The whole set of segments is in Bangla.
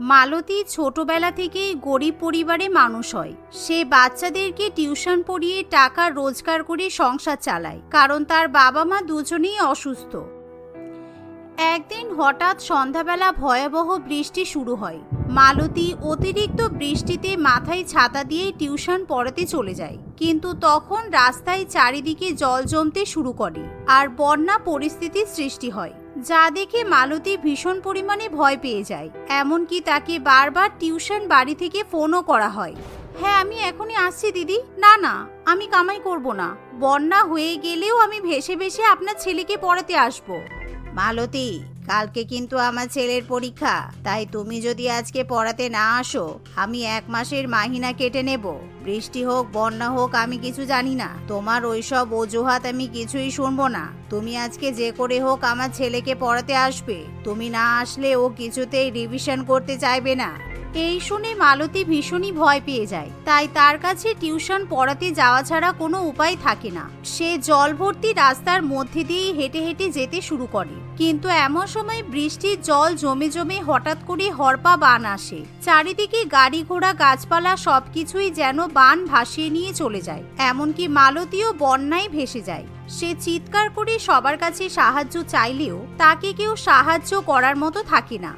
মালতী ছোটবেলা থেকেই গরিব পরিবারে মানুষ হয়। সে বাচ্চাদেরকে টিউশন পড়িয়ে টাকা রোজগার করে সংসার চালায়, কারণ তার বাবা মা দুজনেই অসুস্থ। একদিন হঠাৎ সন্ধ্যাবেলা ভয়াবহ বৃষ্টি শুরু হয়। মালতী অতিরিক্ত বৃষ্টিতে মাথায় ছাতা দিয়ে টিউশন পড়াতে চলে যায়, কিন্তু তখন রাস্তায় চারিদিকে জল জমতে শুরু করে আর বন্যা পরিস্থিতির সৃষ্টি হয়, যা দেখে মালতী ভীষণ পরিমাণে ভয় পেয়ে যায়। এমনকি তাকে বারবার টিউশন বাড়ি থেকে ফোনও করা হয়। হ্যাঁ, আমি এখনই আসছি দিদি। না না, আমি কামাই করব না, বন্যা হয়ে গেলেও আমি ভেসে ভেসে আপনার ছেলেকে পড়াতে আসবো। মালতী, কালকে কিন্তু আমার ছেলের পরীক্ষা, তাই তুমি যদি আজকে পড়াতে না আসো, আমি 1 মাসের মাহিনা কেটে নেব। বৃষ্টি হোক বন্যা হোক আমি কিছু জানি না, তোমার ওইসব অজুহাত আমি কিছুই শুনবো না। তুমি আজকে যে করে হোক আমার ছেলেকে পড়াতে আসবে। তুমি না আসলে ও কিছুতেই রিভিশন করতে চাইবে না। এই শুনে মালতী ভীষণই ভয় পেয়ে যায়, তাই তার কাছে টিউশন পড়াতে যাওয়া ছাড়া কোনো উপায় থাকে না। সে জল ভর্তি রাস্তার মধ্যে দিয়ে হেঁটে হেঁটে যেতে শুরু করে, কিন্তু এমন সময় বৃষ্টির জল জমে জমে হঠাৎ করে হরপা বান আসে। চারিদিকে গাড়ি ঘোড়া গাছপালা সবকিছুই যেন বান ভাসিয়ে নিয়ে চলে যায়। এমনকি মালতীও বন্যায় ভেসে যায়। সে চিৎকার করে সবার কাছে সাহায্য চাইলেও তাকে কেউ সাহায্য করার মতো থাকে না।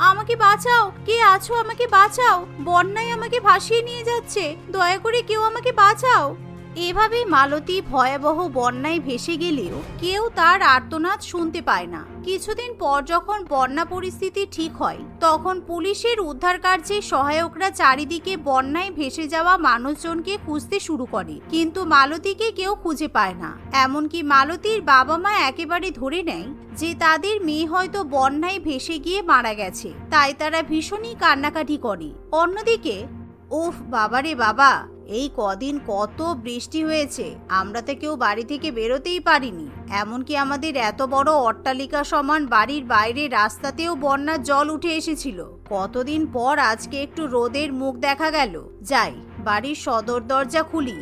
আমাকে বাঁচাও, কে আছো, আমাকে বাঁচাও, বন্যায় আমাকে ভাসিয়ে নিয়ে যাচ্ছে, দয়া করে কেউ আমাকে বাঁচাও। এভাবে মালতী ভয়াবহ বন্যায় ভেসে গেলেও কেউ তার আর্তনাদ শুনতে পায় না। কিছুদিন পর যখন বন্যা পরিস্থিতি ঠিক হয়, তখন পুলিশের উদ্ধার কার্যে সহায়করা চারিদিকে বন্যায় ভেসে যাওয়া মানুষজনকে খুঁজতে শুরু করে, কিন্তু মালতীকে কেউ খুঁজে পায় না। এমনকি মালতীর বাবা মা একেবারে ধরে নেয় যে তাদের মেয়ে হয়তো বন্যায় ভেসে গিয়ে মারা গেছে, তাই তারা ভীষণই কান্নাকাটি করে। অন্যদিকে উফ বাবারে বাবা, এই কদিন কত বৃষ্টি হয়েছে, আমরা তো কেউ বাড়ি থেকে বেরোতেই পারিনি। এমনকি আমাদের এত বড় অট্টালিকা সমান বাড়ির বাইরে রাস্তাতেও বন্যার জল উঠে এসেছিল। কতদিন পর আজকে একটু রোদের মুখ দেখা গেল, যাই বাড়ির সদর দরজা খুলি।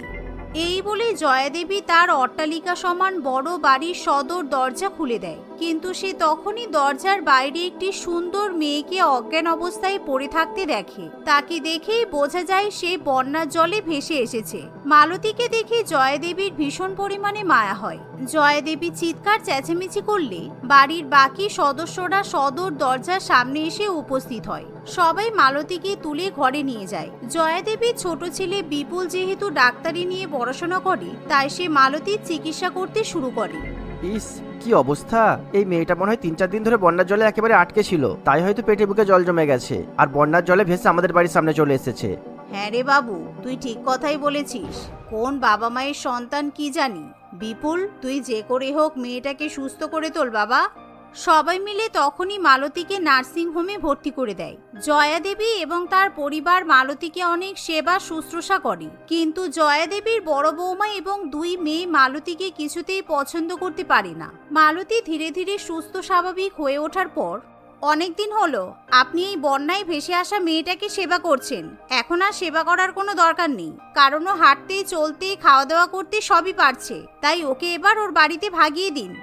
এই বলে জয়াদেবী তার অট্টালিকা সমান বড় বাড়ির সদর দরজা খুলে দেয়, কিন্তু সে তখনই দরজার বাইরে একটি সুন্দর মেয়েকে অজ্ঞান অবস্থায় পড়ে থাকতে দেখে। তাকে দেখেই বোঝা যায় সে বন্যার জলে ভেসে এসেছে। মালতীকে দেখে জয়াদেবীর ভীষণ পরিমাণে মায়া হয়। জয়াদেবী চিৎকার চেঁচামেচি করলে বাড়ির বাকি সদস্যরা সদর দরজার সামনে এসে উপস্থিত হয়। সবাই মালতীকে তুলে ঘরে নিয়ে যায়। জয়াদেবীর ছোট ছেলে বিপুল যেহেতু ডাক্তারি নিয়ে পড়াশোনা করে, তাই সে মালতীর চিকিৎসা করতে শুরু করে। ইস, কি অবস্থা! এই মেয়েটা মনে হয় 3-4 দিন ধরে বন্যার জলে একেবারে আটকে ছিল, তাই হয়তো পেটে বুকে জল জমে গেছে আর বন্যার জলে ভেসে আমাদের বাড়ির সামনে চলে এসেছে। হ্যাঁ রে বাবু, তুই ঠিক কথাই বলেছিস। কোন বাবা মায়ের সন্তান কি জানি। বিপুল, তুই যে করে হোক মেয়েটাকে সুস্থ করে তোল বাবা। সবাই মিলে তখনই মালতীকে নার্সিং হোমে ভর্তি করে দেয়। জয়াদেবী এবং তার পরিবার মালতীকে অনেক সেবা শুশ্রূষা করে, কিন্তু জয়াদেবীর বড় বৌমা এবং 2 মেয়ে মালতীকে কিছুতেই পছন্দ করতে পারে না। মালতী ধীরে ধীরে সুস্থ স্বাভাবিক হয়ে ওঠার পর, অনেকদিন হলো আপনি এই বন্যায় ভেসে আসা মেয়েটাকে সেবা করছেন, এখন আর সেবা করার কোনো দরকার নেই, কারণ ও হাঁটতে চলতে খাওয়া দাওয়া করতে সবই পারছে, তাই ওকে এবার ওর বাড়িতে ভাগিয়ে দিন।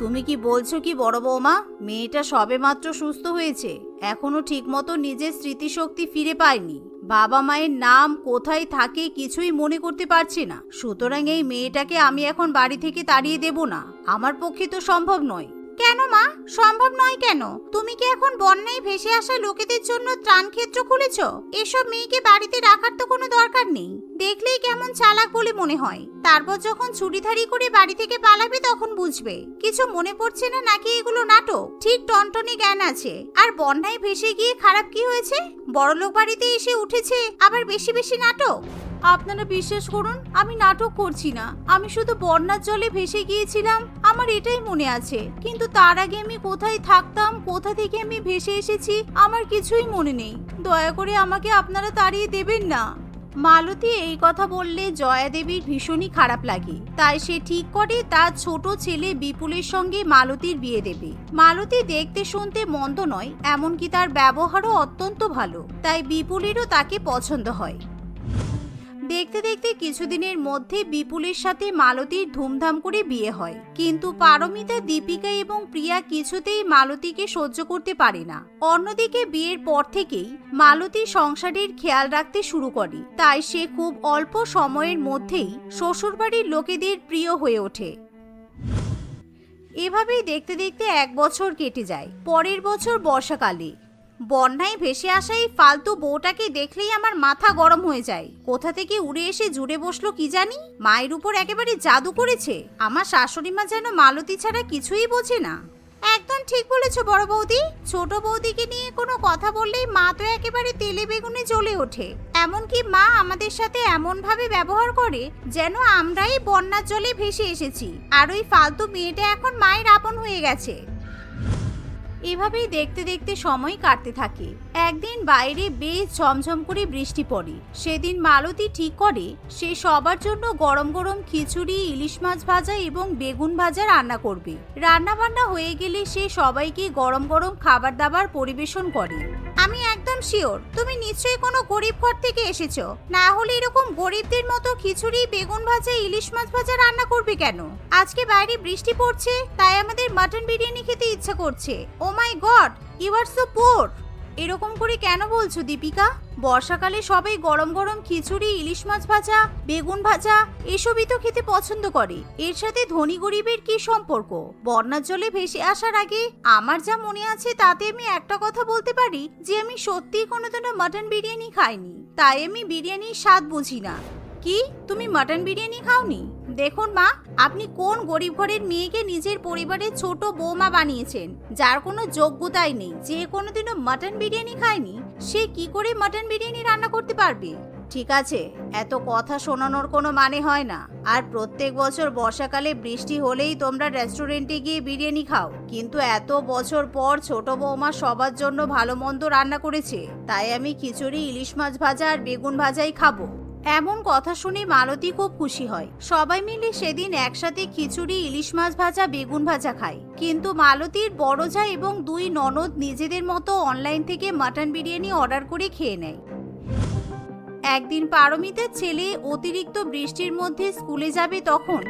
তুমি কি বলছো কি বড় বৌমা? মেয়েটা সবেমাত্র সুস্থ হয়েছে, এখনো ঠিকমতো নিজের স্মৃতিশক্তি ফিরে পায়নি, বাবা মায়ের নাম কোথায় থাকে কিছুই মনে করতে পারছে না, সুতরাং এই মেয়েটাকে আমি এখন বাড়ি থেকে তাড়িয়ে দেব না, আমার পক্ষে তো সম্ভব নয়। কেন মা, সম্ভব নয় কেন? তুমি কি এখন বন্যায় ভেসে আসা লোকেদের জন্য ত্রাণ ক্ষেত্র খুলেছ? এসব মেয়েকে বাড়িতে রাখার তো কোনো দরকার নেই, দেখলেই কেমন চালাক বলে মনে হয়। তারপর যখন ছুরিধারি করে বাড়ি থেকে পালাবে তখন বুঝবে। কিছু মনে পড়ছে না নাকি এগুলো নাটক? ঠিক টনটনে জ্ঞান আছে। আর বন্যায় ভেসে গিয়ে খারাপ কি হয়েছে? বড়লোক বাড়িতে এসে উঠেছে, আবার বেশি বেশি নাটক। আপনারা বিশ্বাস করুন, আমি নাটক করছি না, আমি শুধু বন্যার জলে ভেসে গিয়েছিলাম, আমার এটাই মনে আছে, কিন্তু তার আগে আমি কোথায় থাকতাম, কোথা থেকে আমি ভেসে এসেছি, আমার কিছুই মনে নেই। দয়া করে আমাকে আপনারা তাড়িয়ে দেবেন না। মালতী এই কথা বললে জয়াদেবীর ভীষণই খারাপ লাগে, তাই সে ঠিক করে তার ছোট ছেলে বিপুলের সঙ্গে মালতীর বিয়ে দেবে। মালতী দেখতে শুনতে মন্দ নয়, এমনকি তার ব্যবহারও অত্যন্ত ভালো, তাই বিপুলেরও তাকে পছন্দ হয়। দেখতে দেখতে কিছুদিনের মধ্যে বিপুলের সাথে মালতীর ধুমধাম করে বিয়ে হয়, কিন্তু পারমিতা, দীপিকা এবং প্রিয়া কিছুতেই মালতীকে সহ্য করতে পারে না। অন্যদিকে বিয়ের পর থেকেই মালতী সংসারের খেয়াল রাখতে শুরু করে, তাই সে খুব অল্প সময়ের মধ্যেই শ্বশুরবাড়ির লোকেদের প্রিয় হয়ে ওঠে। এভাবেই দেখতে দেখতে 1 বছর কেটে যায়। পরের বছর বর্ষাকালে বন্যায় ভেসে আসা এই ফালতু বউটাকে দেখলেই আমার মাথা গরম হয়ে যায়। কোথা থেকে উড়ে এসে জুড়ে বসলো কি জানি, মায়ের উপর একেবারে জাদু করেছে। আমার শাশুড়ি মা যেন মালতী ছাড়া কিছুই বোঝে না। একদম ঠিক বলেছো বড় বৌদি, ছোট বৌদিকে নিয়ে কোনো কথা বললেই মা তো একেবারে তেলে বেগুনে জ্বলে ওঠে। এমনকি মা আমাদের সাথে এমন ভাবে ব্যবহার করে যেন আমরাই বন্যার জলে ভেসে এসেছি, আর ওই ফালতু মেয়েটা এখন মায়ের আপন হয়ে গেছে। এভাবেই দেখতে দেখতে সময় কাটতে থাকে। একদিন বাইরে বেশ ঝমঝম করে বৃষ্টি পড়ে। সেদিন মালতী ঠিক করে সে সবার জন্য গরম গরম খিচুড়ি, ইলিশ মাছ ভাজা এবং বেগুন ভাজা রান্না করবে। রান্না বান্না হয়ে গেলে সে সবাইকে গরম গরম খাবার দাবার পরিবেশন করে। আমি একদম শিওর তুমি নিশ্চয়ই কোনো গরিব ঘর থেকে এসেছো, না হলে এরকম গরিবদের মতো খিচুড়ি, বেগুন ভাজা, ইলিশ মাছ ভাজা রান্না করবে কেন? আজকে বাইরে বৃষ্টি পড়ছে, তাই আমাদের মাটন বিরিয়ানি খেতে ইচ্ছা করছে। ও মাই গড, ইউ আর সো পুর। এরকম করে কেন বলছো দীপিকা? বর্ষাকালে সবাই গরম গরম খিচুড়ি, ইলিশ মাছ ভাজা, বেগুন ভাজা এসবই তো খেতে পছন্দ করে। এর সাথে ধনী গরিবের কি সম্পর্ক? বন্যার জলে ভেসে আসার আগে আমার যা মনে আছে তাতে আমি একটা কথা বলতে পারি যে আমি সত্যিই কোনোদিনও মাটন বিরিয়ানি খাইনি, তাই আমি বিরিয়ানির স্বাদ বুঝি না। কি, তুমি মাটন বিরিয়ানি খাওনি? দেখুন মা, আপনি কোন গরিব ঘরের মেয়েকে নিজের পরিবারের ছোট বৌমা বানিয়েছেন, যার কোনো যোগ্যতাই নেই। যে কোনোদিনও মাটন বিরিয়ানি খায়নি, সে কি করে মাটন বিরিয়ানি রান্না করতে পারবে? ঠিক আছে, এত কথা শোনানোর কোনো মানে হয় না। আর প্রত্যেক বছর বর্ষাকালে বৃষ্টি হলেই তোমরা রেস্টুরেন্টে গিয়ে বিরিয়ানি খাও, কিন্তু এত বছর পর ছোট বৌমা সবার জন্য ভালো মন্দ রান্না করেছে, তাই আমি খিচুড়ি, ইলিশ মাছ ভাজা আর বেগুন ভাজাই খাবো। এমন কথা শুনে মালতী খুব খুশি হয়। সবাই মিলে সেদিন একসাথে খিচুড়ি, ইলিশ মাছ ভাজা, বেগুন ভাজা খায়। কিন্তু মালতীর বড় ভাই এবং 2 ননদ নিজেদের মতো অনলাইন থেকে মাটন বিরিয়ানি অর্ডার করে খেয়ে নেয়। একদিন পারমিতার ছেলে অতিরিক্ত বৃষ্টির মধ্যে স্কুলে যাবে, তখন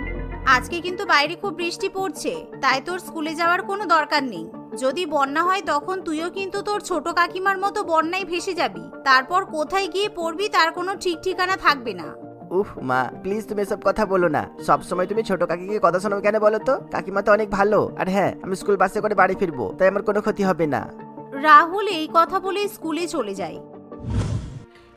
আজকে কিন্তু বাইরে খুব বৃষ্টি পড়ছে, তাই তোর স্কুলে যাওয়ার কোনো দরকার নেই। যদি বন্যা হয় তখন তুইও কিন্তু তোর ছোট কাকিমার মতো বন্যায় ভেসে যাবি, তারপর কোথায় গিয়ে পড়বি তার কোনো ঠিক ঠিকানা থাকবে না। উফ মা, প্লিজ তুমি এসব কথা বলো না। সব সময় তুমি ছোট কাকিকে কথা শোনাও কেন বলো তো? কাকিমা তো অনেক ভালো। আর হ্যাঁ, আমি স্কুল বাসে করে বাড়ি ফিরবো, তাই আমার কোনো ক্ষতি হবে না। রাহুল এই কথা বলে স্কুলে চলে যায়।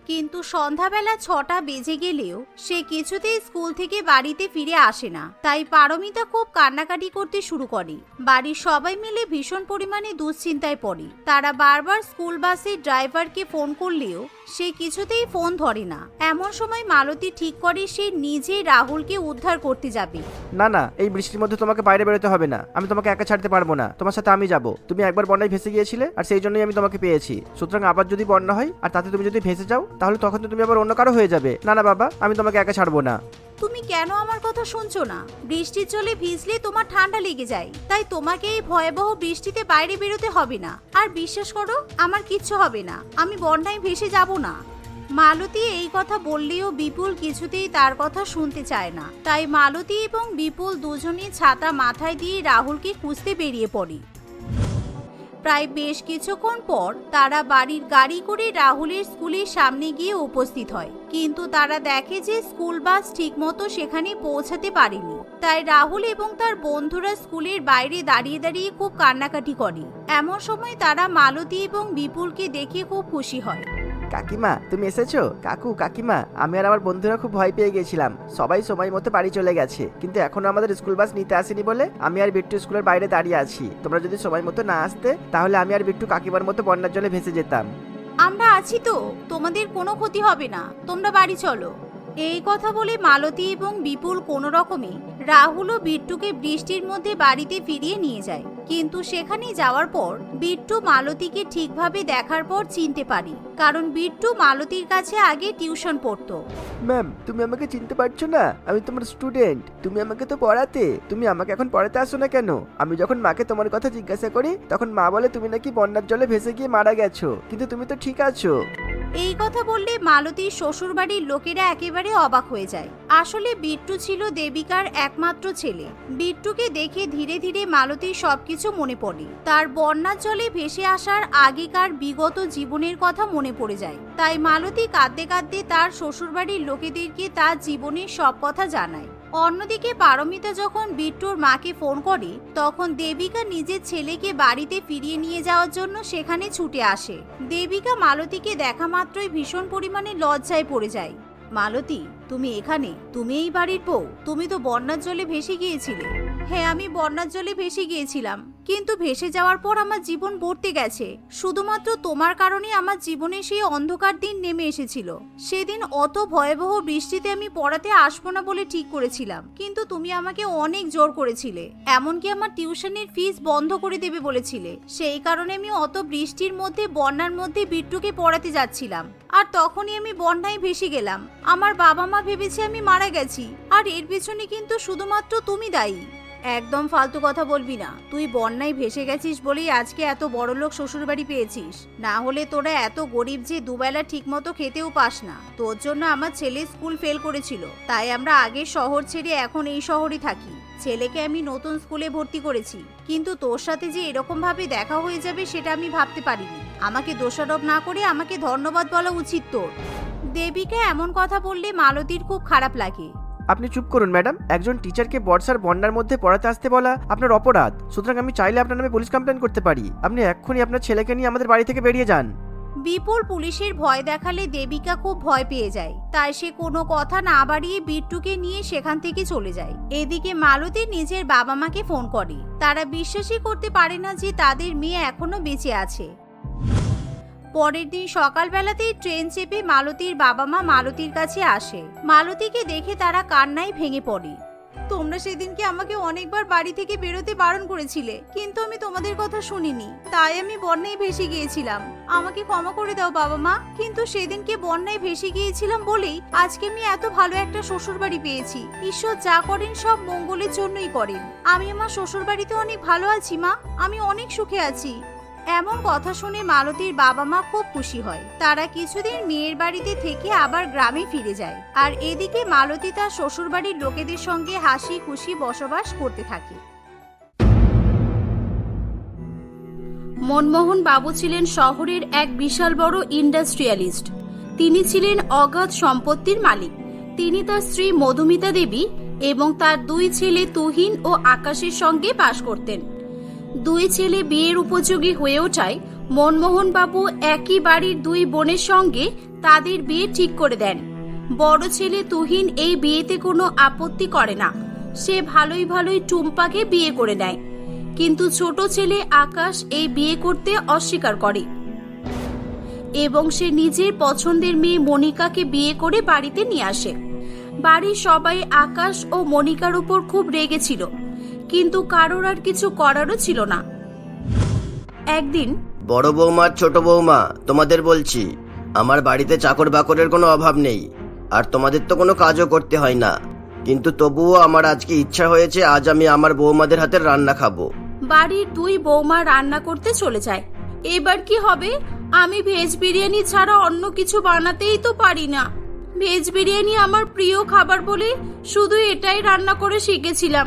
কিন্তু সন্ধ্যাবেলা 6টা বেজে গেলেও সে কিছুতেই স্কুল থেকে বাড়িতে ফিরে আসে না। তাই পারমিতা খুব কান্নাকাটি করতে শুরু করে। বাড়ির সবাই মিলে ভীষণ পরিমাণে দুশ্চিন্তায় পড়ে। তারা বারবার স্কুল বাসের ড্রাইভারকে ফোন করলেও সে কিছুতেই ফোন ধরে না। এমন সময় মালতী ঠিক করে সে নিজে রাহুলকে উদ্ধার করতে যাবে। না না, এই বৃষ্টির মধ্যে তোমাকে বাইরে বেরোতে হবে না। আমি তোমাকে একা ছাড়তে পারবো না, তোমার সাথে আমি যাব। তুমি একবার বন্যায় ভেসে গিয়েছিলে, আর সেই জন্যই আমি তোমাকে পেয়েছি। সুতরাং আবার যদি বন্যা হয় আর তাতে তুমি যদি ভেসে যাও, তাহলে তখন তো তুমি আবার অন্য কারো হয়ে যাবে। না না বাবা, আমি তোমাকে একা ছাড়বো না। তুমি কেন আমার কথা শুনছো না? বৃষ্টির জলে ভিজলে তোমার ঠান্ডা লেগে যায়, তাই তোমাকে এই ভয়াবহ বৃষ্টিতে বাইরে বেরোতে হবে না। আর বিশ্বাস করো, আমার কিচ্ছু হবে না, আমি বন্যায় ভেসে যাব না। মালতী এই কথা বললেও বিপুল কিছুতেই তার কথা শুনতে চায় না। তাই মালতী এবং বিপুল দুজনে ছাতা মাথায় দিয়ে রাহুলকে খুঁজতে বেরিয়ে পড়ে। প্রায় বেশ কিছুক্ষণ পর তারা বাড়ির গাড়ি করে রাহুলের স্কুলের সামনে গিয়ে উপস্থিত হয়, কিন্তু তারা দেখে যে স্কুল বাস ঠিকমতো সেখানে পৌঁছাতে পারেনি। তাই রাহুল এবং তার বন্ধুরা স্কুলের বাইরে দাঁড়িয়ে দাঁড়িয়ে খুব কান্নাকাটি করে। এমন সময় তারা মালতী এবং বিপুলকে দেখে খুব খুশি হয়। কাকিমা, তুমি এসেছো? কাকু, কাকিমা, আমি আর আমার বন্ধুরা খুব ভয় পেয়ে গেছিলাম। সবাই সময় মতো বাড়ি চলে গেছে, কিন্তু এখনো আমাদের স্কুল বাস নিতে আসেনি বলে আমি আর বিট্টু স্কুলের বাইরে দাঁড়িয়ে আছি। তোমরা যদি সময় মতো না আসতে, তাহলে আমি আর বিট্টু কাকিমার মতো বন্যার জলে ভেসে যেতাম। আমরা আছি তো, তোমাদের কোনো ক্ষতি হবে না, তোমরা বাড়ি চলো। এই কথা বলে মালতী এবং বিপুল কোনো রকমে রাহুল ও বিট্টুকে বৃষ্টির মধ্যে বাড়িতে ফিরিয়ে নিয়ে যায়। কিন্তু সেখানে যাওয়ার পর বিট্টু মালতীকে ঠিকভাবে দেখার পর চিনতে পারি, কারণ বিট্টু মালতীর কাছে আগে টিউশন পড়তো। ম্যাম, তুমি আমাকে চিনতে পারছো না? আমি তোমার স্টুডেন্ট, তুমি আমাকে তো পড়াতে। তুমি আমাকে এখন পড়াতে আসো না কেন? আমি যখন মাকে তোমার কথা জিজ্ঞাসা করি তখন মা বলে তুমি নাকি বন্যার জলে ভেসে গিয়ে মারা গেছো, কিন্তু তুমি তো ঠিক আছো। এই কথা বললে মালতীর শ্বশুরবাড়ির লোকেরা একেবারে অবাক হয়ে যায়। আসলে বিট্টু ছিল দেবিকার একমাত্র ছেলে। বিট্টুকে দেখে ধীরে ধীরে মালতীর সবকিছু মনে পড়ে। তার বন্যার জলে ভেসে আসার আগেকার বিগত জীবনের কথা মনে পড়ে যায়। তাই মালতী কাঁদতে কাঁদতে তার শ্বশুরবাড়ির লোকেদেরকে তার জীবনের সব কথা জানায়। অন্যদিকে পারমিতা যখন বিট্টুর মাকে ফোন করে তখন দেবিকা নিজের ছেলেকে বাড়িতে ফিরিয়ে নিয়ে যাওয়ার জন্য সেখানে ছুটে আসে। দেবিকা মালতীকে দেখা মাত্রই ভীষণ পরিমাণে লজ্জায় পড়ে যায়। মালতী, তুমি এখানে? তুমি এই বাড়ির বউ? তুমি তো বন্যার জলে ভেসে গিয়েছিলে। হ্যাঁ, আমি বন্যার জলে ভেসে গিয়েছিলাম, কিন্তু ভেসে যাওয়ার পর আমার জীবন বর্তে গেছে। শুধুমাত্র তোমার কারণে আমার জীবনে সেই অন্ধকার দিন নেমে এসেছিল। সেদিন অত ভয়াবহ বৃষ্টিতে আমি পড়াতে আসবো না বলে ঠিক করেছিলাম, কিন্তু তুমি আমাকে অনেক জোর করেছিলে। এমনকি আমার টিউশনের ফিস বন্ধ করে দেবে বলেছিলে। সেই কারণে আমি অত বৃষ্টির মধ্যে বন্যার মধ্যে বিট্টুকে পড়াতে যাচ্ছিলাম, আর তখনই আমি বন্যায় ভেসে গেলাম। আমার বাবা মা ভেবেছে আমি মারা গেছি, আর এর পেছনে কিন্তু শুধুমাত্র তুমি দায়ী। একদম ফালতু কথা বলবি না। তুই বন্যায় ভেসে গেছিস বলেই আজকে এত বড়লোক শ্বশুরবাড়ি পেয়েছিস, না হলে তোরা এত গরিব যে দুবেলা ঠিক মতো খেতেও পাস না। তোর জন্য আমার ছেলে স্কুল ফেল করেছিল, তাই আমরা আগের শহর ছেড়ে এখন এই শহরই থাকি। ছেলেকে আমি নতুন স্কুলে ভর্তি করেছি, কিন্তু তোর সাথে যে এরকম ভাবে দেখা হয়ে যাবে সেটা আমি ভাবতে পারিনি। আমাকে দোষারোপ না করে আমাকে ধন্যবাদ বলা উচিত তোর। দেবিকা এমন কথা বললে মালতীর খুব খারাপ লাগে। আপনি চুপ করুন ম্যাডাম। একজন টিচারকে বর্ষার বন্যার মধ্যে পড়াতে আসতে বলা আপনার অপরাধ। সুতরাং আমি চাইলে আপনার নামে পুলিশ কমপ্লেন করতে পারি। আপনি এক্ষুনি আপনার ছেলেকে নিয়ে আমাদের বাড়ি থেকে বেরিয়ে যান। বিপুল পুলিশের ভয় দেখালে দেবিকা খুব ভয় পেয়ে যায়, তাই সে কোনো কথা না বাড়িয়ে বিট্টুকে নিয়ে সেখান থেকে চলে যায়। এদিকে মালতী নিজের বাবা মাকে ফোন করে। তারা বিশ্বাসই করতে পারে না যে তাদের মেয়ে এখনো বেঁচে আছে। পরের দিন সকালবেলাতেই ট্রেন চেপে মালতীর বাবা মা মালতীর কাছে আসে। মালতীকে দেখে তারা কান্নায় ভেঙে পড়ে। তোমরা সেদিনকে আমাকে অনেকবার বাড়ি থেকে বেরোতে বারণ করেছিলে, কিন্তু আমি তোমাদের কথা শুনিনি, তাই আমি বন্যায় ভেসে গিয়েছিলাম। আমাকে ক্ষমা করে দাও বাবা মা, কিন্তু সেদিনকে বন্যায় ভেসে গিয়েছিলাম বলেই আজকে আমি এত ভালো একটা শ্বশুর বাড়ি পেয়েছি। ঈশ্বর যা করেন সব মঙ্গলের জন্যই করেন। আমি আমার শ্বশুর বাড়িতে অনেক ভালো আছি মা, আমি অনেক সুখে আছি। এমন কথা শুনে মালতীর বাবা মা খুব খুশি হয়। তারা কিছুদিন মেয়ের বাড়িতে থেকে আবার গ্রামে ফিরে যায়। আর এদিকে মালতী তার শ্বশুরবাড়ির লোকেদের সঙ্গে হাসি খুশি বসবাস করতে থাকে। মনমোহন বাবু ছিলেন শহরের এক বিশাল বড় ইন্ডাস্ট্রিয়ালিস্ট। তিনি ছিলেন অগাধ সম্পত্তির মালিক। তিনি তার স্ত্রী মধুমিতা দেবী এবং তার দুই ছেলে তুহিন ও আকাশের সঙ্গে বাস করতেন। দুই ছেলে বিয়ের উপযোগী হয়ে ওঠায় মনমোহন বাবু একই বাড়ির দুই বোনের সঙ্গে তাদের বিয়ে ঠিক করে দেন। বড় ছেলে তুহিন এই বিয়েতে কোনো আপত্তি করে না, সে ভালোই ভালোই টুম্পাকে বিয়ে করে নেয়। কিন্তু ছোট ছেলে আকাশ এই বিয়ে করতে অস্বীকার করে এবং সে নিজের পছন্দের মেয়ে মনিকাকে বিয়ে করে বাড়িতে নিয়ে আসে। বাড়ির সবাই আকাশ ও মনিকার উপর খুব রেগেছিল, কিন্তু কারোর আর কিছু করারও ছিল না। একদিন, বড় বৌমা, ছোট বৌমা, তোমাদের বলছি, আমার বাড়িতে চাকর বাকরের কোনো অভাব নেই, আর তোমাদের তো কোনো কাজও করতে হয় না, কিন্তু তবুও আমার আজকে ইচ্ছা হয়েছে আজ আমি আমার বৌমাদের হাতের রান্না খাবো। বাড়ির দুই বৌমা রান্না করতে চলে যায়। এবার কি হবে? আমি ভেজ বিরিয়ানি ছাড়া অন্য কিছু বানাতেই তো পারি না। ভেজ বিরিয়ানি আমার প্রিয় খাবার বলে শুধু এটাই রান্না করে শিখেছিলাম।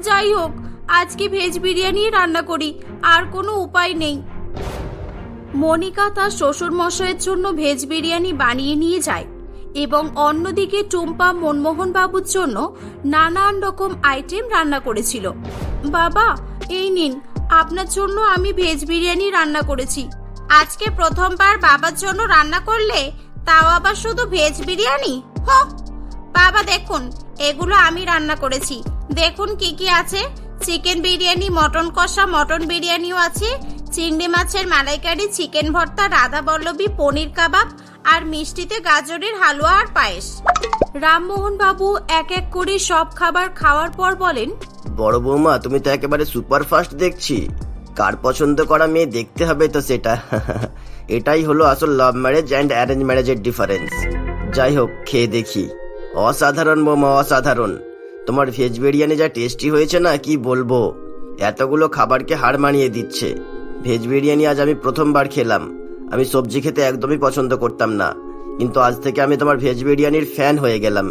যাই হোক, আজকে ভেজ বিরিয়ানি রান্না করি, আর কোনো উপায় নেই। মনিকা তার শ্বশুর মশাইয়ের জন্য ভেজ বিরিয়ানি বানিয়ে নিয়ে যায় এবং অন্যদিকে টুম্পা মনমোহন বাবুর জন্য নানান রকম আইটেম রান্না করেছিল। বাবা, এই নিন, আপনার জন্য আমি ভেজ বিরিয়ানি রান্না করেছি। আজকে প্রথমবার বাবার জন্য রান্না করলে, তাও আবার শুধু ভেজ বিরিয়ানি? বাবা দেখুন, এগুলো আমি রান্না করেছি। দেখুন কি কি আছে। চিকেন বিরিয়ানি, মটন কষা, মটন বিরিয়ানিও আছে, চিংড়ি মাছের মালাইকারি, চিকেন ভর্তা, রাধা বল্লভী, পনির কাবাব, আর মিষ্টিতে গাজরের হালুয়া আর পায়েস। রামমোহন বাবু এক এক করে সব খাবার খাওয়ার পর বলেন, বড় বৌমা, তুমি তো একেবারে সুপার ফাস্ট দেখছি। কার পছন্দ করা মেয়ে দেখতে হবে তো সেটা। এটাই হলো আসল লাভ ম্যারেজ অ্যান্ড অ্যারেঞ্জ ম্যারেজের ডিফারেন্স। যাই হোক, খেয়ে দেখি। অসাধারণ বৌমা, অসাধারণ। তোমার ভেজ বিরিয়ানি যা টেস্টি হয়েছে না, কি বলবো। এতগুলো খাবারকে হার মানিয়ে দিচ্ছে। ভেজ বিরিয়ানি আজ আমি প্রথমবার খেলাম। আমি সবজি খেতে একদমই পছন্দ করতাম না, কিন্তু আজ থেকে আমি তোমার ভেজ বিরিয়ানির ফ্যান হয়ে গেলাম।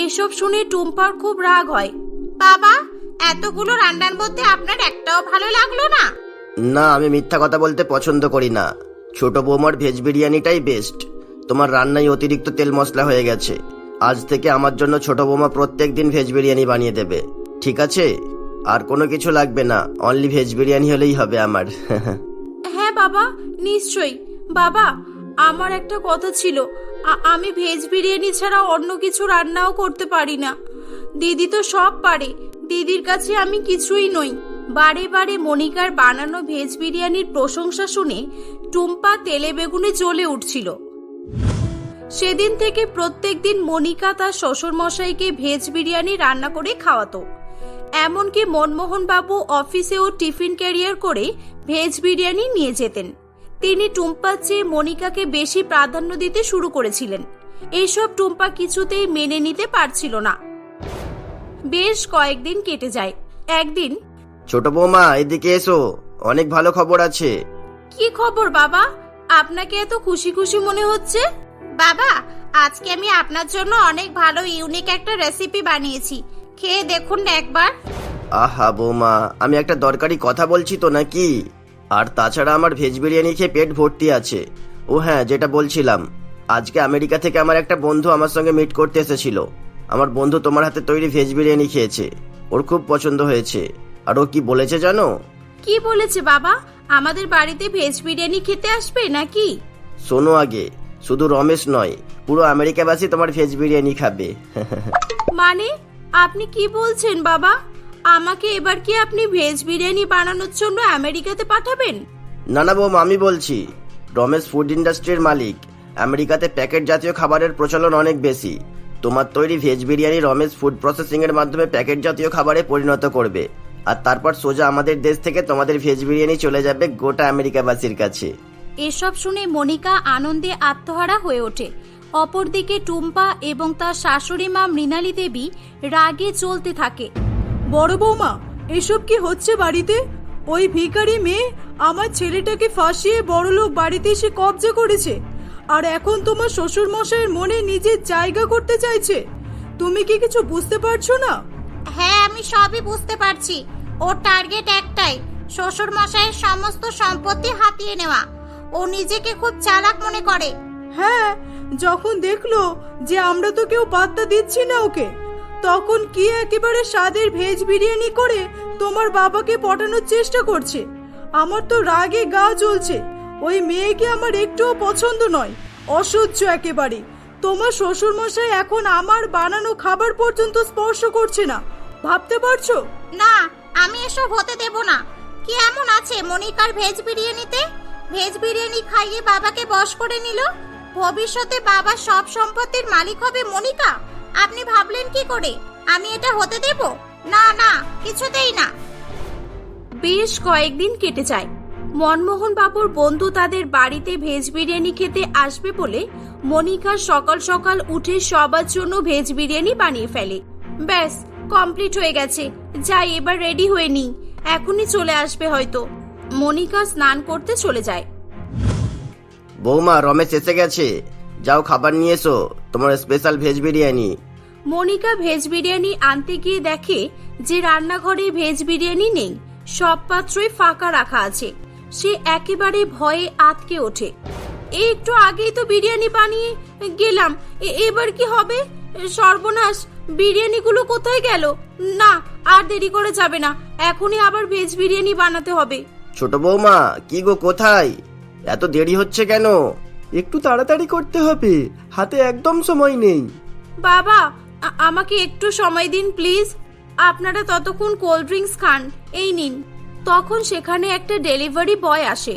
এসব শুনে টুম্পার খুব রাগ হয়। বাবা, এতগুলো রান্নার মধ্যে আপনার একটাও ভালো লাগলো না? না, আমি মিথ্যা কথা বলতে পছন্দ করি না। ছোট বৌমার ভেজ বিরিয়ানিটাই বেস্ট। তোমার রান্নায় অতিরিক্ত তেল মশলা হয়ে গেছে। আজ থেকে আমার জন্য ছোট বৌমা প্রত্যেক দিন ভেজ বিরিয়ানি বানিয়ে দেবে, ঠিক আছে? আর কোনো কিছু লাগবে না, অনলি ভেজ বিরিয়ানি হলেই হবে আমার। হ্যাঁ বাবা, নিশ্চয়ই। বাবা, আমার একটা কথা ছিল। আমি ভেজ বিরিয়ানি ছাড়া অন্য কিছু রান্নাও করতে পারি না। দিদি তো সব পারে, দিদির কাছে আমি কিছুই নই। বারে বারে মনিকার বানানো ভেজ বিরিয়ানির প্রশংসা শুনে টুম্পা তেলে বেগুনে জ্বলে উঠছিল। সেদিন থেকে প্রত্যেকদিন মনিকা তার শ্বশুর মশাইকে ভেজ বিরিয়ানি রান্না করে খাওয়াতো। এমনকি মনমোহন বাবু অফিসেও টিফিন ক্যারিয়ার করে ভেজ বিরিয়ানি নিয়ে যেতেন। তিনি টুম্পার চেয়ে মনিকাকে বেশি প্রাধান্য দিতে শুরু করেছিলেন। এইসব টুম্পা কিছুতেই মেনে নিতে পারছিল না। বেশ কয়েকদিন কেটে যায়। একদিন, ছোট বৌমা, এদিকে এসো, অনেক ভালো খবর আছে। কি খবর বাবা? আপনাকে এত খুশি খুশি মনে হচ্ছে? বাবা, আজকে আমি আপনার জন্য অনেক ভালো ইউনিক একটা রেসিপি বানিয়েছি, খেয়ে দেখুন না একবার। আহা বৌমা, আমি একটা দরকারি কথা বলছি তো নাকি? আর তাছাড়া আমার ভেজ বিরিয়ানি খেয়ে পেট ভর্তি আছে। ও হ্যাঁ, যেটা বলছিলাম, আজকে আমেরিকা থেকে আমার একটা বন্ধু আমার সঙ্গে মিট করতে এসেছিল। আমার বন্ধু তোমার হাতে তৈরি ভেজ বিরিয়ানি খেয়েছে, ওর খুব পছন্দ হয়েছে। আর ও কি বলেছে জানো? কি বলেছে বাবা? আমাদের বাড়িতে ভেজ বিরিয়ানি খেতে আসবে নাকি? শোনো আগে, শুধু রমেশ নয়, পুরো আমেরিকাবাসী তোমার ভেজ বিরিয়ানি খাবে। মানে আপনি কি বলছেন বাবা? আমাকে এবার কি আপনি ভেজ বিরিয়ানি বানানোর জন্য আমেরিকাতে পাঠাবেন? না না বৌমা, আমি বলছি, রমেশ ফুড ইন্ডাস্ট্রির মালিক। আমেরিকাতে প্যাকেট জাতীয় খাবারের প্রচলন অনেক বেশি। তোমার তৈরি veg biryani Ramesh food processing এর মাধ্যমে প্যাকেট জাতীয় খাবারে পরিণত করবে, আর তারপর সোজা আমাদের দেশ থেকে তোমাদের ভেজ বিরিয়ানি চলে যাবে গোটা আমেরিকাবাসীর কাছে। এসব শুনে মনিকা আনন্দে আত্মহারা হয়ে ওঠে। অপরদিকে টুম্পা এবং তার শাশুড়ি মা মৃণালী দেবী রাগে চলতে থাকে। বড় বৌমা, এসব কি হচ্ছে বাড়িতে? ওই ভিখারি মেয়ে আমার ছেলেটাকে ফাঁসিয়ে বড়লোক বাড়িতে এসে কবজা করেছে, আর এখন তোমার শ্বশুর মশাইয়ের মনে নিজের জায়গা করতে চাইছে। তুমি কি কিছু বুঝতে পারছো না? হ্যাঁ, আমি সবই বুঝতে পারছি। ওর টার্গেট একটাই, শ্বশুর মশাইয়ের সমস্ত সম্পত্তি হাতিয়ে নেওয়া। ও নিজেকে খুব চালাক মনে করে। হ্যাঁ, যখন দেখলো যে আমরা তো কেউ পাত্তা দিচ্ছি না ওকে, তখন কি একেবারে স্বাদের ভেজ বিরিয়ানি করে তোমার বাবাকে পটানোর চেষ্টা করছে। আমার তো রাগে গা জ্বলছে। ওই মেয়েকে আমার একটুও পছন্দ নয়, অসহ্য একেবারে। তোমার শ্বশুর মশাই এখন আমার বানানো খাবার পর্যন্ত স্পর্শ করছে না, ভাবতে পারছো? না, আমি এসব হতে দেব না। কি এমন আছে মনিকার ভেজ বিরিয়ানিতে? ভেজ বিরিয়ানি খাইয়ে বাবাকে বশ করে নিল। ভবিষ্যতে বাবার সব সম্পত্তির মালিক হবে মনিকা। আপনি ভাবলেন কি করে? আমি এটা হতে দেব না? না, কিছুতেই না। বেশ কয়েকদিন কেটে যায়। মনমোহন বাবুর বন্ধু তাদের বাড়িতে ভেজ বিরিয়ানি খেতে আসবে বলে মনিকা সকাল সকাল উঠে সবার জন্য ভেজ বিরিয়ানি বানিয়ে ফেলে। ব্যাস, কমপ্লিট হয়ে গেছে। যাই, এবার রেডি হয়ে নি, এখনই চলে আসবে হয়তো। মনিকা স্নান করতে চলে যায়। বৌমা, রমেশ এসে গেছে, যাও খাবার নিয়ে এসো, তোমার special veg biryani. Monika veg biryani আনতে গিয়ে দেখে যে রান্নাঘরে ভেজ বিরিয়ানি নেই, সব পাত্রই ফাঁকা রাখা আছে। সে একেবারে ভয়ে আটকে ওঠে। একটু আগেই তো বিরিয়ানি বানিয়ে গেলাম, এবার কি হবে? সর্বনাশ, বিরিয়ানিগুলো কোথায় গেল? না, আর দেরি করে যাবে না, এখনই আবার ভেজ বিরিয়ানি বানাতে হবে। ছোট বৌমা, কি গো, কোথায়? এত দেরি হচ্ছে কেন? একটু তাড়াতাড়ি করতে হবে, হাতে একদম সময় নেই। বাবা, আমাকে একটু সময় দিন প্লিজ। আপনারা ততক্ষণ কোল্ড ড্রিঙ্কস খান, এই নিন। তখন সেখানে একটা ডেলিভারি বয় আসে।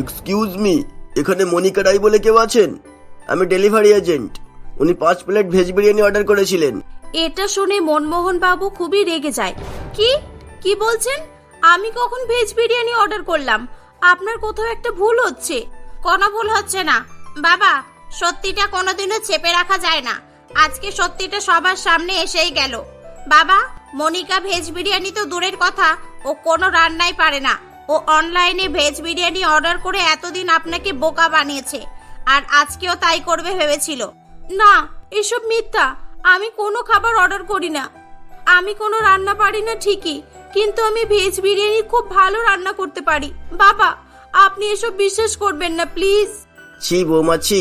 এক্সকিউজ মি, এখানে মনিকা রাই বলে কেউ আছেন? আমি ডেলিভারি এজেন্ট। উনি 5 প্লেট ভেজ বিরিয়ানি অর্ডার করেছিলেন। এটা শুনে মনমোহন বাবু খুবই রেগে যায়। কি কি বলছেন? আমি কখন ভেজ বিরিয়ানি অর্ডার করলাম? আপনার কোথাও একটা ভুল হচ্ছে। কোনো ভুল হচ্ছে না বাবা, সত্যিটা কোনোদিনও চেপে রাখা যায় না। আজকে সত্যিটা সবার সামনে এসেই গেল। বাবা, মনিকা ভেজ বিরিয়ানি তো দূরের কথা, ও কোনো রান্নাই পারে না। ও অনলাইনে ভেজ বিরিয়ানি অর্ডার করে এতদিন আপনাকে বোকা বানিয়েছে, আর আজকেও তাই করবে ভেবেছিল। না, এসব মিথ্যা। আমি কোনো খাবার অর্ডার করি না। আমি কোনো রান্না পারি না ঠিকই, কিন্তু আমি ভেজ বিরিয়ানি খুব ভালো রান্না করতে পারি। বাবা, আপনি এসব বিশ্বাস করবেন না প্লিজ। ছি বৌমা ছি,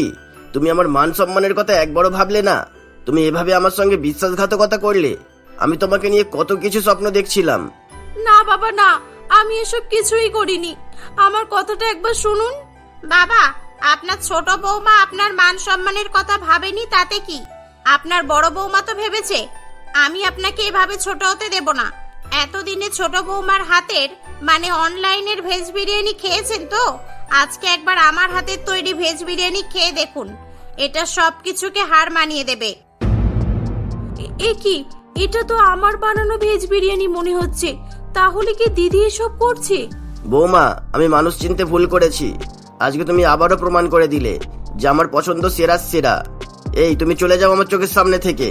তুমি আমার মান সম্মানের কথা একবারও ভাবলে না? তুমি এভাবে আমার সঙ্গে বিশ্বাসঘাতকতা করলে। আমি তোমাকে নিয়ে কত কিছু স্বপ্ন দেখছিলাম। না বাবা না, আমি এসব কিছুই করিনি। আমার কথাটা একবার শুনুন। বাবা, আপনার ছোট বৌমা আপনার মান সম্মানের কথা ভাবেনি তাতে কি? আপনার বড় বৌমা তো ভেবেছে। আমি আপনাকে এভাবে ছোট হতে দেব না। এতদিনে ছোট বৌমার হাতের মানে অনলাইনের ভেজ বিরিয়ানি খেয়েছেন তো? আজকে একবার আমার হাতের তৈরি ভেজ বিরিয়ানি খেয়ে দেখুন, এটা সবকিছুকে হার মানিয়ে দেবে। এ কি? এটা তো আমার বানানো ভেজ বিরিয়ানি মনে হচ্ছে। তাহলে কি দিদি এসব করছে? বৌমা, আমি মানুষ চিনতে ভুল করেছি। আজকে তুমি আবারও প্রমাণ করে দিলে যে আমার পছন্দ সেরা সেরা। এই, তুমি চলে যাও আমার চোখের সামনে থেকে।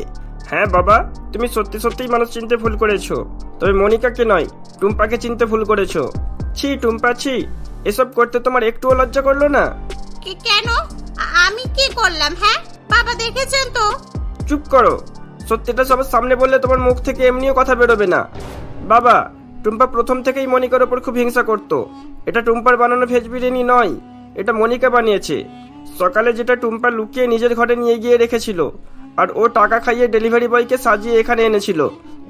হ্যাঁ বাবা, তুমি সত্যি সত্যিই মানুষ চিনতে ভুল করেছো। তবে মনিকাকে নয়, টুম্পাকে চিনতে ভুল করেছো। ছি টুম্পা ছি, এসব করতে তোমার একটুও লজ্জা করলো না? কেন? আমি কি করলাম? হ্যাঁ বাবা, দেখেছেন তো? চুপ করো। সত্যিটা সবার সামনে বললে তোমার মুখ থেকে এমনিও কথা বেরোবে না। বাবা, টুম্পা প্রথম থেকেই মনিকার ওপর খুব হিংসা করতো। এটা টুম্পার বানানো ভেজ বিরিয়ানি নয়, এটা মনিকা বানিয়েছে। সকালে যেটা টুম্পা লুকিয়ে নিজের ঘরে নিয়ে গিয়ে রেখেছিল, আর ও টাকা খাইয়ে ডেলিভারি বয়কে সাজিয়ে এখানে এনেছিল,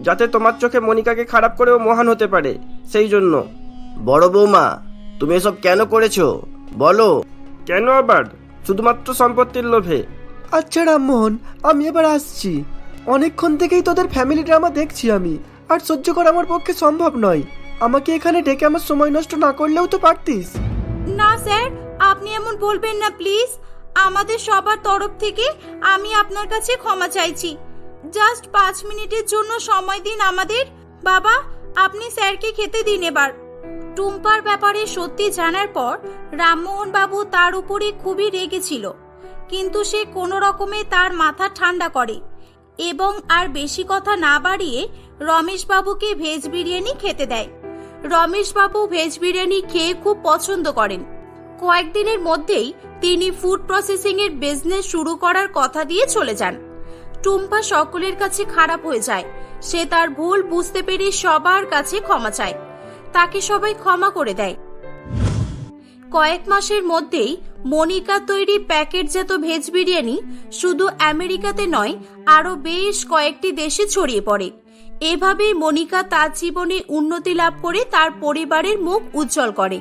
যাতে তোমার চোখে মনিকাকে খারাপ করেও মহান হতে পারে, সেই জন্য। বড় বৌমা, তুমি এসব কেন করেছো বলো? কেন আবার? শুধুমাত্র সম্পত্তির লোভে। আচ্ছা রামমোহন, আমি এবার আসছি। অনেকক্ষণ থেকেই তোদের ফ্যামিলি ড্রামা দেখছি আমি, আর সহ্য করা আমার পক্ষে সম্ভব নয়। আমাকে এখানে ডেকে আমার সময় নষ্ট না করলেও তো পারতিস। না স্যার, আপনি এমন বলবেন না প্লিজ। আমাদের সবার তরফ থেকে আমি আপনার কাছে ক্ষমা চাইছি। জাস্ট 5 মিনিটের জন্য সময় দিন আমাদের। বাবা, আপনি স্যারকে খেতে দিন এবার। টুম্পার ব্যাপারে সত্যি জানার পর রামমোহন বাবু তার উপরে খুবই রেগেছিল, কিন্তু সে কোনো রকমে তার মাথা ঠান্ডা করে এবং আর বেশি কথা না বাড়িয়ে রমেশ বাবুকে ভেজ বিরিয়ানি খেতে দেয়। রমেশ বাবু ভেজ বিরিয়ানি খেয়ে খুব পছন্দ করেন। কয়েকদিনের মধ্যেই তিনি ফুড প্রসেসিং এর বিজনেস শুরু করার কথা দিয়ে চলে যান। টুম্পা সকলের কাছে খারাপ হয়ে যায়। সে তার ভুল বুঝতে পেরে সবার কাছে ক্ষমা চায়। তাকে সবাই ক্ষমা করে দেয়। কয়েক মাসের মধ্যেই মনিকা তৈরি প্যাকেটজাত ভেজ বিরিয়ানি শুধু আমেরিকাতে নয়, আরো বেশ কয়েকটি দেশে ছড়িয়ে পড়ে। এভাবেই মনিকা তার জীবনে উন্নতি লাভ করে তার পরিবারের মুখ উজ্জ্বল করে।